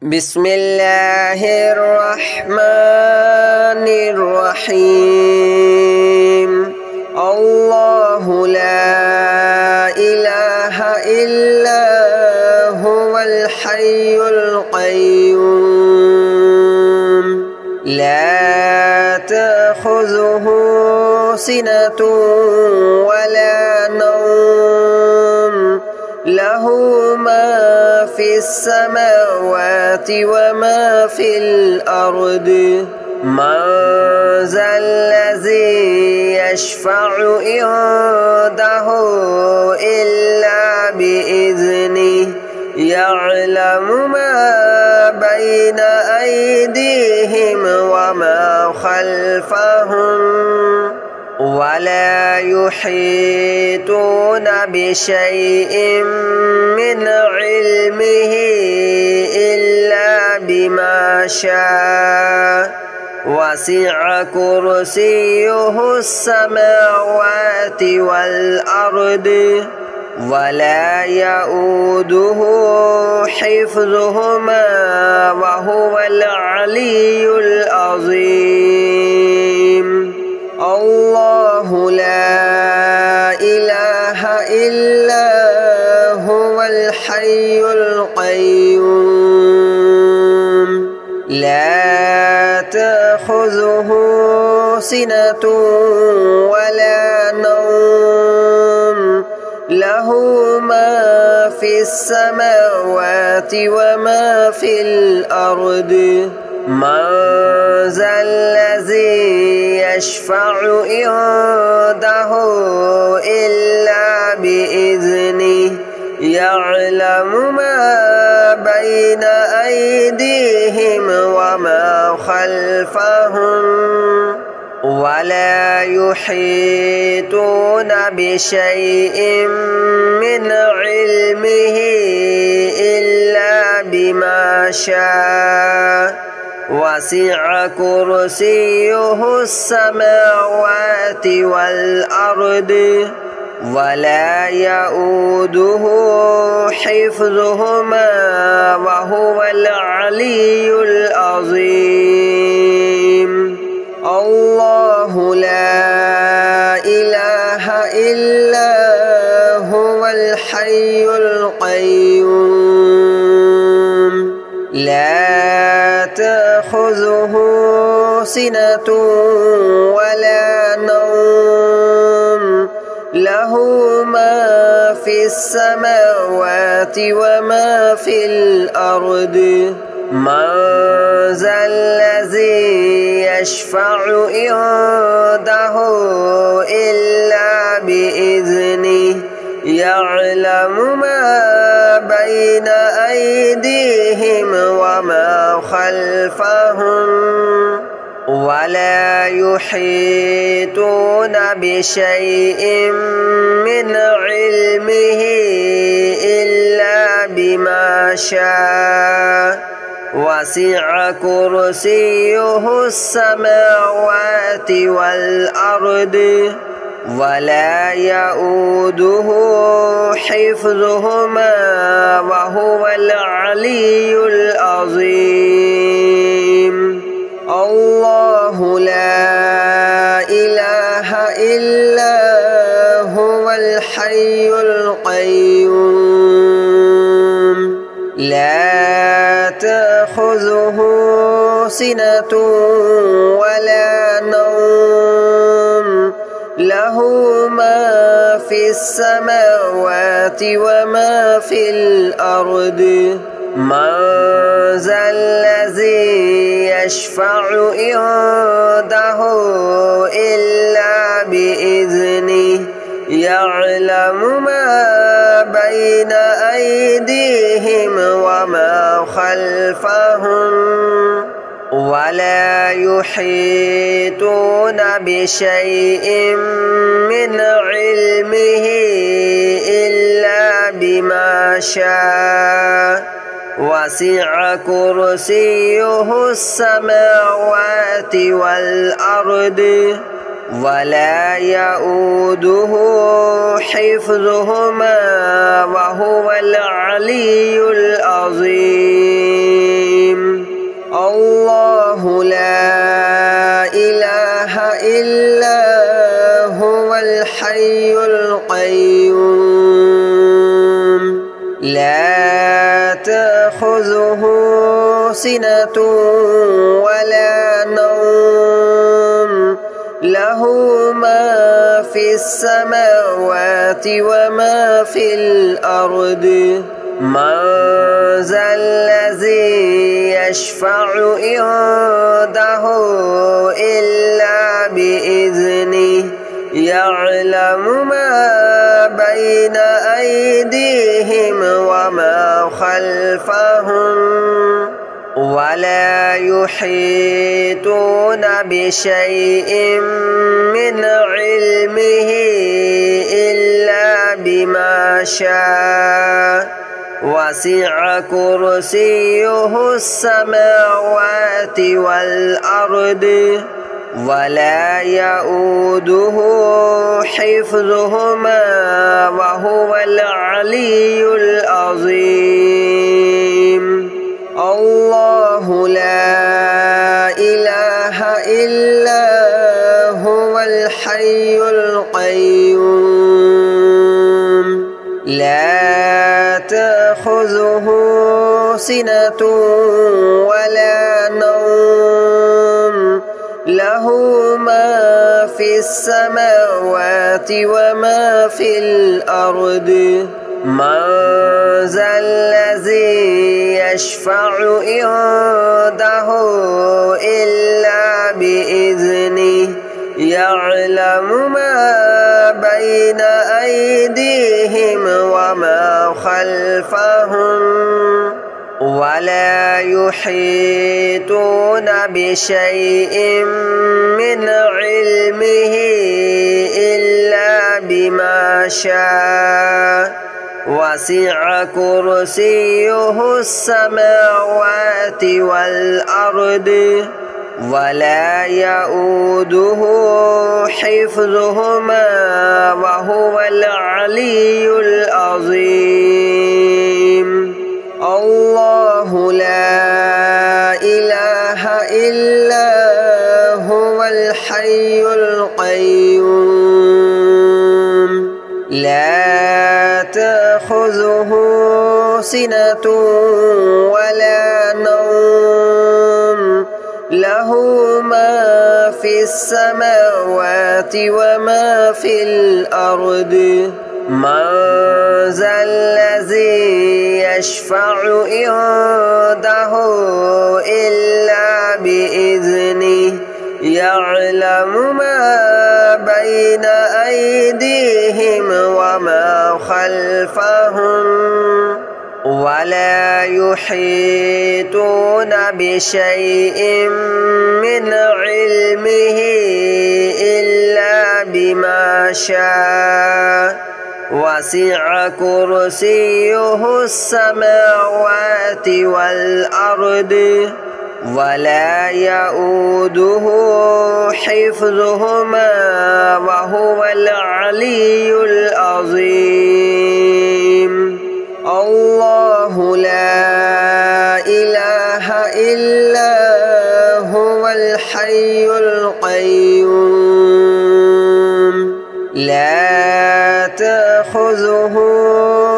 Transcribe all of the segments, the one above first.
بسم الله الرحمن الرحيم الله لا إله إلا هو الحي القيوم لا تأخذه سنة ولا نوم له ما في السماوات وما في الأرض من ذا الذي يشفع عنده إلا بإذنه يعلم ما بين أيديهم وما خلفهم ولا يحيطون بشيء من علمه إلا بما شاء وسع كرسيه السماوات والأرض ولا يؤوده حفظهما وهو العلي العظيم الله لا إله إلا هو الحي القيوم لا تأخذه سنة ولا نوم له ما في السماوات وما في الأرض من ذا الذي يشفع عنده إلا بإذنه يعلم ما بين أيديهم وما خلفهم ولا يحيطون بشيء من علمه إلا بما شاء وسع كرسيه السماوات والأرض ولا يؤوده حفظهما وهو العلي العظيم الله لا إله إلا هو الحي القيوم لا تأخذه سنة ولا نوم له ما في السماوات وما في الأرض من ذا الذي يشفع عنده إلا بإذنه يعلم ما بين أيديهم وما خلفهم ولا يحيطون بشيء من علمه إلا بما شاء وسع كرسيه السماوات والأرض ولا يؤوده حفظهما وهو العلي العظيم الله لا إله إلا هو الحي القيوم لا تأخذه سنة ولا نوم له ما في السماوات وما في الأرض من ذا الذي يشفع عنده إلا بإذنه يعلم ما بين أيديهم وما خلفهم ولا يحيطون بشيء من علمه إلا بما شاء وسع كرسيه السماوات والأرض ولا يؤوده حفظهما وهو العلي العظيم. تأخذه سنة ولا نوم له ما في السماوات وما في الأرض من ذا الذي يشفع عنده إلا بإذنه يعلم ما بين أيديهم وما خلفهم ولا يحيطون بشيء من علمه إلا بما شاء وسع كرسيه السماوات والأرض ولا يؤوده حفظهما وهو العلي العظيم الله لا إله إلا هو الحي القيوم لا تأخذه سنة ولا نوم له ما في السماوات وما في الأرض من ذا الذي يشفع عنده إلا بإذنه يعلم ما بين أيديهم وما خلفهم ولا يحيطون بشيء من علمه إلا بما شاء وسع كرسيه السماوات والأرض ولا يؤوده حفظهما وهو العلي العظيم الله لا إله إلا هو الحي القيوم لا تأخذه سنة ولا نوم له ما في السماوات وما في الأرض من ذا الذي يشفع عنده إلا بإذنه يعلم ما بين أيديهم وما خلفهم ولا يحيطون بشيء من علمه إلا بما شاء وسع كرسيه السماوات والأرض ولا يؤوده حفظهما وهو العلي العظيم الله لا إله إلا هو الحي القيوم لا تأخذه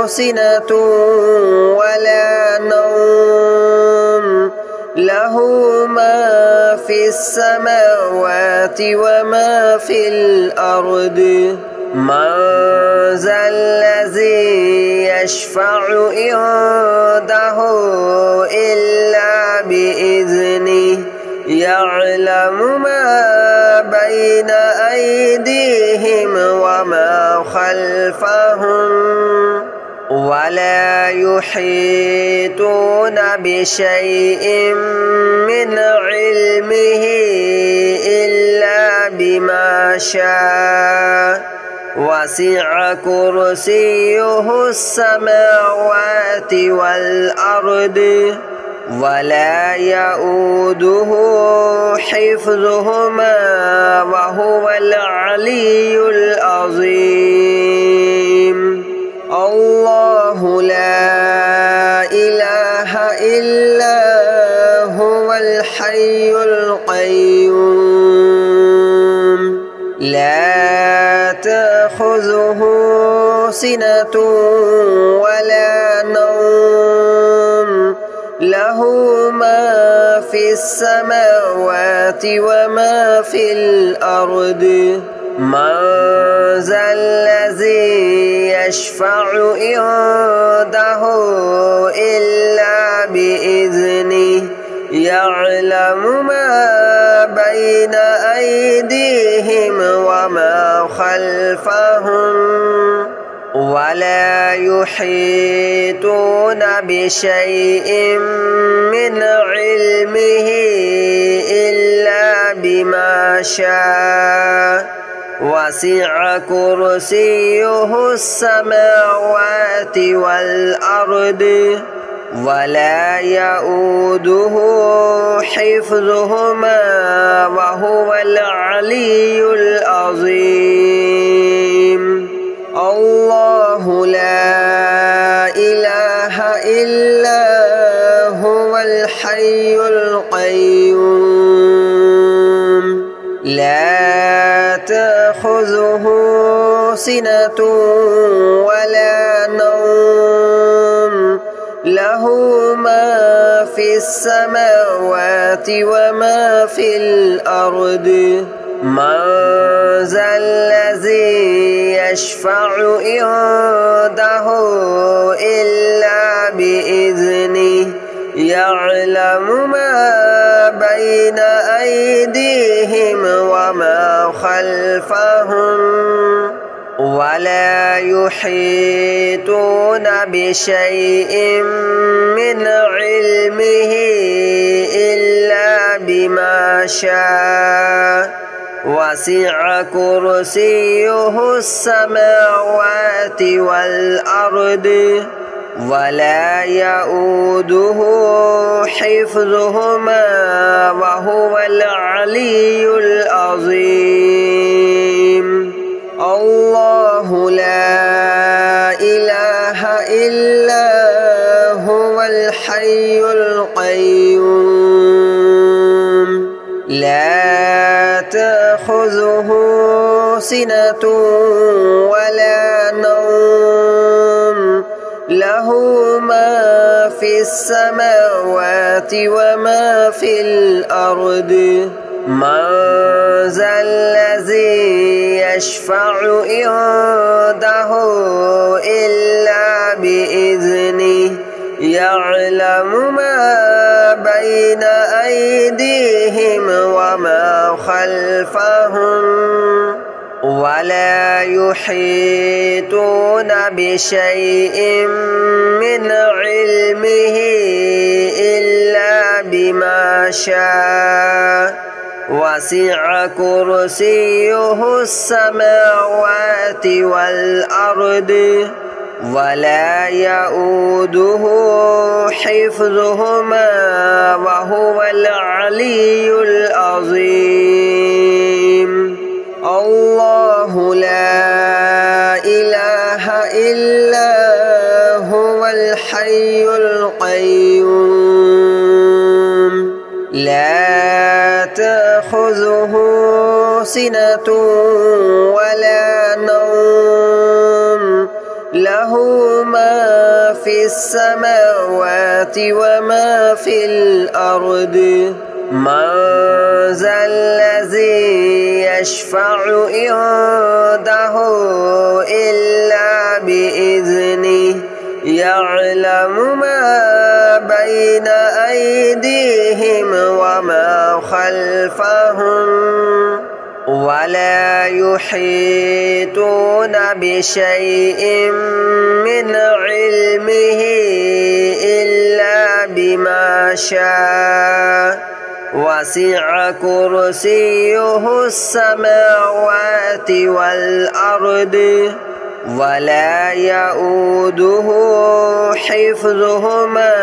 سنة ولا نوم له ما في السماوات وما في الأرض من ذا الذي يشفع عنده إلا بإذنه يعلم ما بين أيديهم وما خلفهم ولا يحيطون بشيء من علمه إلا بما شاء وسع كرسيه السماوات والأرض ولا يؤوده حفظهما وهو العلي العظيم الله لا إله إلا هو الحي القيوم لا تأخذه سنة ولا نوم له له ما في السماوات وما في الأرض من ذا الذي يشفع عنده إلا بإذنه يعلم ما بين أيديهم وما خلفهم ولا يحيطون بشيء من علمه إلا بما شاء وسع كرسيه السماوات والأرض ولا يؤوده حفظهما وهو العلي العظيم الله لا إله إلا هو الحي القيوم لا تأخذه سنة ولا نوم له ما في السماوات وما في الأرض من ذا الذي يشفع عنده إلا بإذنه يعلم ما بين أيديهم وما خلفهم ولا يحيطون بشيء من علمه إلا بما شاء وسع كرسيه السماوات والأرض ولا يؤوده حفظهما وهو العلي العظيم الله لا إله إلا هو الحي القيوم لا تأخذه سنة ولا نوم له ما في السماوات وما في الأرض من ذا الذي يشفع عنده إلا بإذنه يعلم ما بين أيديهم وما خلفهم ولا يحيطون بشيء من علمه إلا بما شاء وسع كرسيه السماوات والأرض ولا يؤوده حفظهما وهو العلي العظيم الله لا إله إلا هو الحي القيوم لا تأخذه سنة ولا نوم له ما في السماوات وما في الأرض من ذا الذي يشفع عنده إلا بإذنه يعلم ما بين أيديهم وما خلفهم ولا يحيطون بشيء من علمه إلا بما شاء وسع كرسيه السماوات والأرض ولا يؤوده حفظهما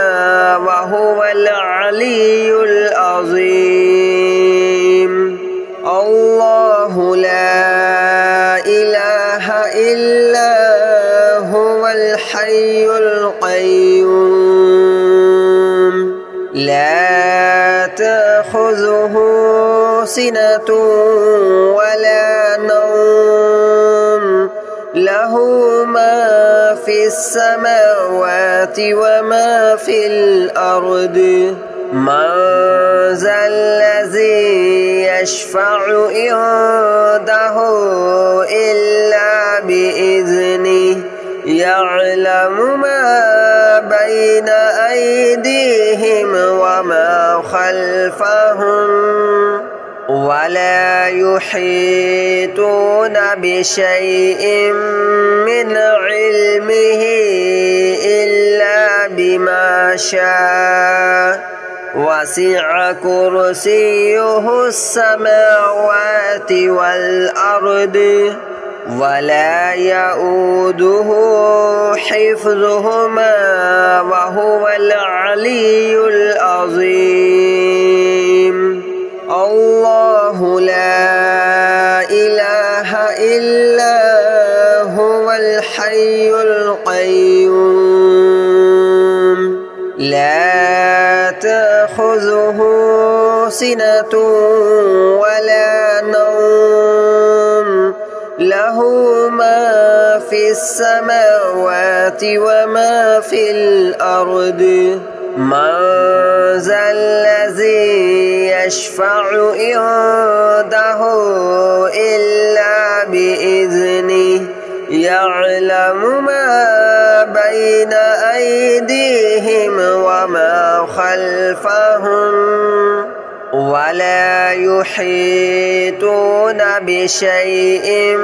وهو العلي العظيم الله لا إله إلا هو الحي القيوم لا تأخذه سنة ولا نوم له ما في السماوات وما في الأرض من ذا الذي يشفع عنده إلا بإذنه يعلم ما بين أيديهم وما خلفهم ولا يحيطون بشيء من علمه إلا بما شاء وسع كرسيه السماوات والأرض ولا يؤوده حفظهما وهو العلي العظيم الله لا إله إلا هو الحي القيوم لا تأخذه سنة ولا نوم له ما في السماوات وما في الأرض من ذا الذي يشفع عنده إلا بإذنه يعلم ما بين أيديهم وما خلفهم ولا يحيطون بشيء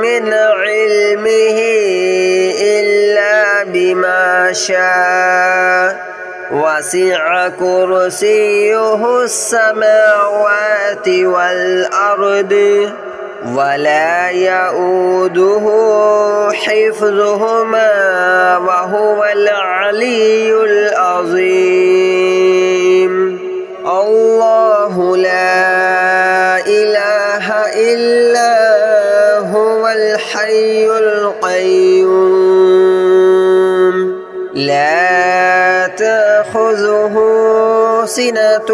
من علمه إلا بما شاء وسع كرسيه السماوات والأرض ولا يؤوده حفظهما وهو العلي العظيم الله لا إله إلا هو الحي القيوم لا تأخذه سنة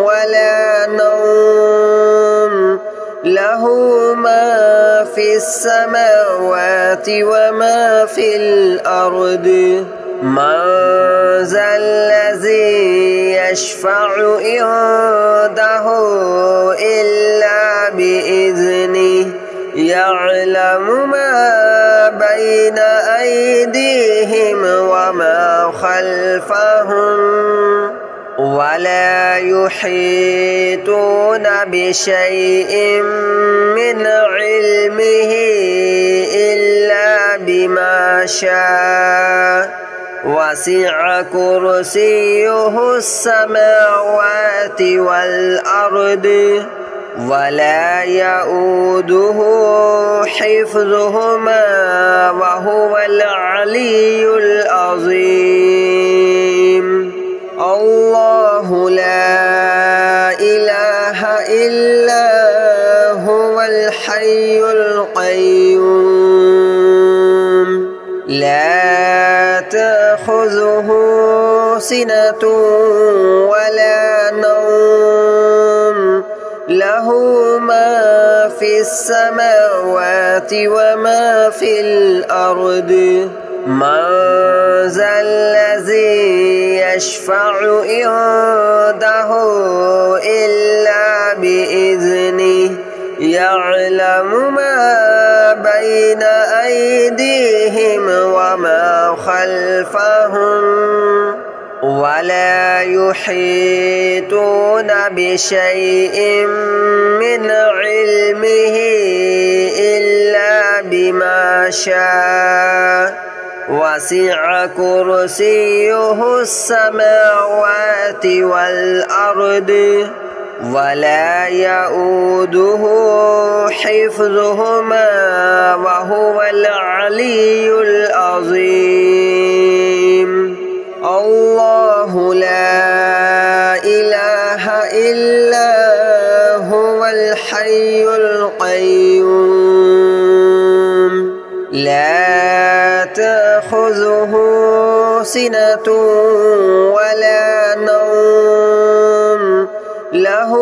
ولا نوم له ما في السماوات وما في الأرض من ذا الذي يشفع عنده إلا بإذنه يعلم ما بين أيديهم وما خلفهم ولا يحيطون بشيء من علمه إلا بما شاء وسع كرسيه السماوات والأرض ولا يؤوده حفظهما وهو العلي العظيم الله لا إله إلا هو الحي القيوم لا تأخذه سنة ولا نوم له ما في السماوات وما في الأرض من ذا الذي يشفع عنده إلا بإذنه يعلم ما بين أيديهم وما خلفهم ولا يحيطون بشيء من علمه إلا بما شاء وسع كرسيه السماوات والأرض ولا يؤوده حفظهما وهو العلي العظيم الله لا إله إلا هو الحي القيوم لا تأخذه سنة ولا نوم له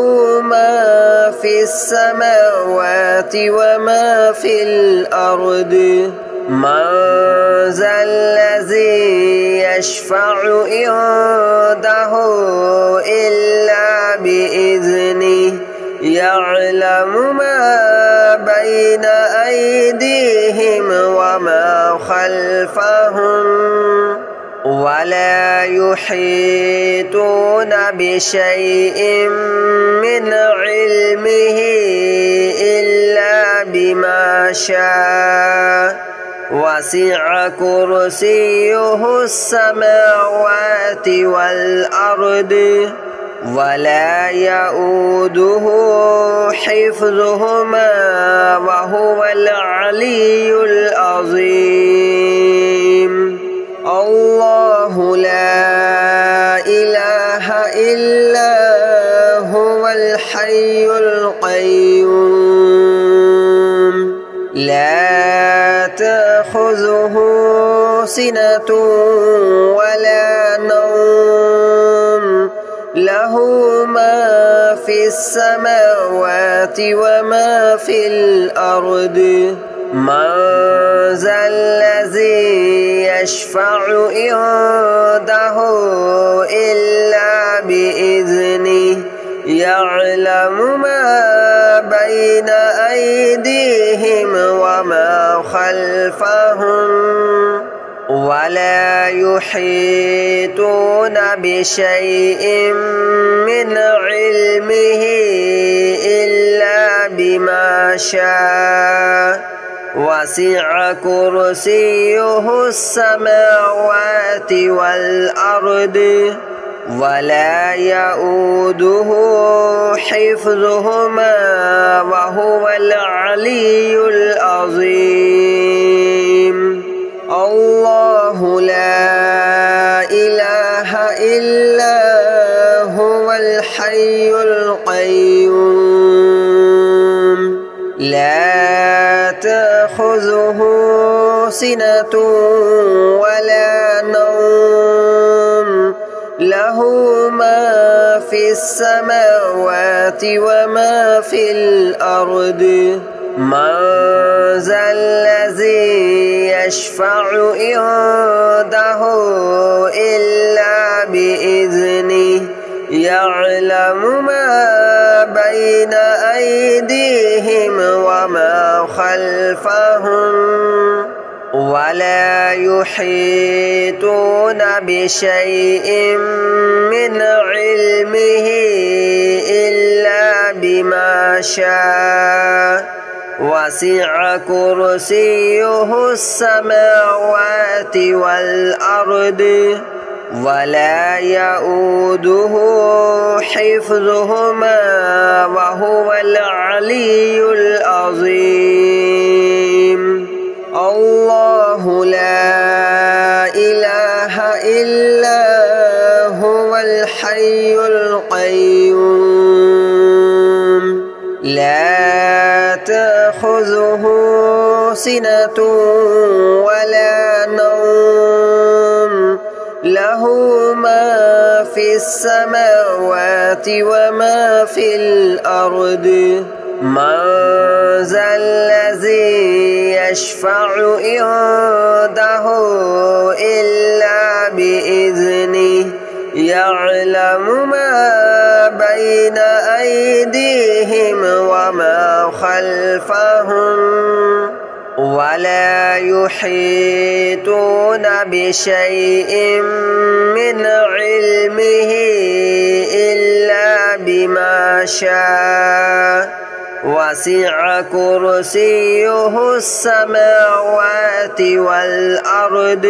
ما في السماوات وما في الأرض من ذا الذي يشفع عنده إلا بإذنه يعلم ما بين أيديهم وما خلفهم ولا يحيطون بشيء من علمه إلا بما شاء وسع كرسيه السماوات والأرض ولا يؤوده حفظهما وهو العلي العظيم الله لا إله إلا هو الحي القيوم لا تأخذه سنة ولا نوم له ما في السماوات وما في الأرض من ذا الذي يشفع عنده إلا بإذنه يعلم ما بين أيديهم وما خلفهم ولا يحيطون بشيء من علمه إلا بما شاء وسع كرسيه السماوات والأرض ولا يؤوده حفظهما وهو العلي العظيم الله لا إله إلا هو الحي القيوم لا تأخذه سنة ولا نوم له ما في السماوات وما في الأرض من ذا الذي يشفع عنده إلا بإذنه يعلم ما بين أيديهم وما خلفهم ولا يحيطون بشيء من علمه إلا بما شاء وسع كرسيه السماوات والأرض ولا يؤوده حفظهما وهو العلي العظيم الله لا إله إلا هو الحي القيوم لا تأخذه سنة ولا نوم له ما في السماوات وما في الأرض من ذا الذي يشفع عنده إلا بإذنه يعلم ما بين أيديهم وما خلفهم ولا يحيطون بشيء من علمه إلا بما شاء وسع كرسيه السماوات والأرض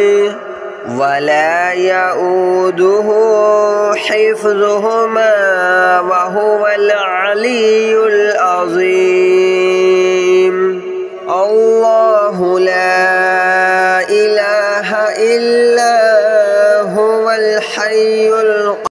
ولا يؤوده حفظهما وهو العلي العظيم